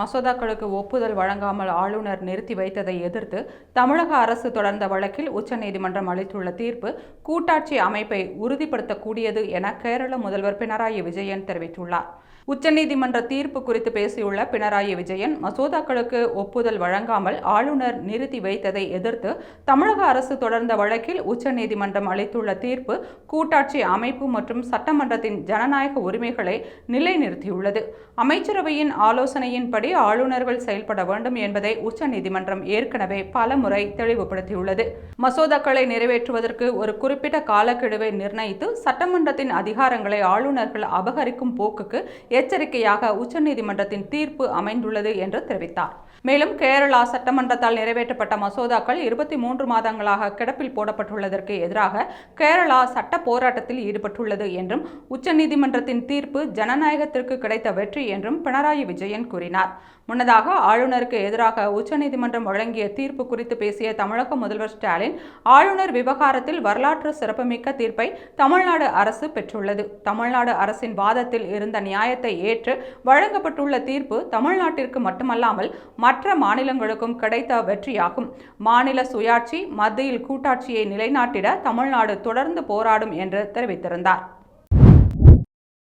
மசோதாக்களுக்கு ஒப்புதல் வழங்காமல் ஆளுநர் நிறுத்தி வைத்ததை எதிர்த்து தமிழக அரசு தொடர்ந்த வழக்கில் உச்சநீதிமன்றம் அளித்துள்ள தீர்ப்பு கூட்டாட்சி அமைப்பை உறுதிப்படுத்தக்கூடியது என கேரள முதல்வர் பினராயி விஜயன் தெரிவித்துள்ளார். உச்சநீதிமன்ற தீர்ப்பு குறித்து பேசியுள்ள பினராயி விஜயன், மசோதாக்களுக்கு ஒப்புதல் வழங்காமல் ஆளுநர் நிறுத்தி வைத்ததை எதிர்த்து தமிழக அரசு தொடர்ந்த வழக்கில் உச்சநீதிமன்றம் அளித்துள்ள தீர்ப்பு கூட்டாட்சி அமைப்பு மற்றும் சட்டமன்றத்தின் ஜனநாயக உரிமைகளை நிலைநிறுத்தியுள்ளது. அமைச்சரவையின் ஆலோசனையின்படி ஆளுநர்கள் செயல்பட வேண்டும் என்பதை உச்சநீதிமன்றம் ஏற்கனவே பலமுறை தெளிவுபடுத்தியுள்ளது. மசோதாக்களை நிறைவேற்றுவதற்கு ஒரு குறிப்பிட்ட காலக்கெடுவை நிர்ணயித்து சட்டமன்றத்தின் அதிகாரங்களை ஆளுநர்கள் அபகரிக்கும் போக்குக்கு எச்சரிக்கையாக உச்சநீதிமன்றத்தின் தீர்ப்பு அமைந்துள்ளது என்று தெரிவித்தார். மேலும் கேரளா சட்டமன்றத்தால் நிறைவேற்றப்பட்ட மசோதாக்கள் 23 மாதங்களாக கிடப்பில் போடப்பட்டுள்ளதற்கு எதிராக கேரளா சட்ட போராட்டத்தில் ஈடுபட்டுள்ளது என்றும் உச்சநீதிமன்றத்தின் தீர்ப்பு ஜனநாயகத்திற்கு கிடைத்த வெற்றி என்றும் பினராயி விஜயன் கூறினார். முன்னதாக ஆளுநருக்கு எதிராக உச்சநீதிமன்றம் வழங்கிய தீர்ப்பு குறித்து பேசிய தமிழக முதல்வர் ஸ்டாலின், ஆளுநர் விவகாரத்தில் வரலாற்று சிறப்புமிக்க தீர்ப்பை தமிழ்நாடு அரசு பெற்றுள்ளது. தமிழ்நாடு அரசின் வாதத்தில் இருந்த நியாயத்தை ஏற்று வழங்கப்பட்டுள்ள தீர்ப்பு தமிழ்நாட்டிற்கு மட்டுமல்லாமல் மற்ற மாநிலங்களுக்கும் கிடைத்த வெற்றியாகும். மாநில சுயாட்சி, மத்தியில் கூட்டாட்சியை நிலைநாட்டிட தமிழ்நாடு தொடர்ந்து போராடும் என்று தெரிவித்திருந்தார்.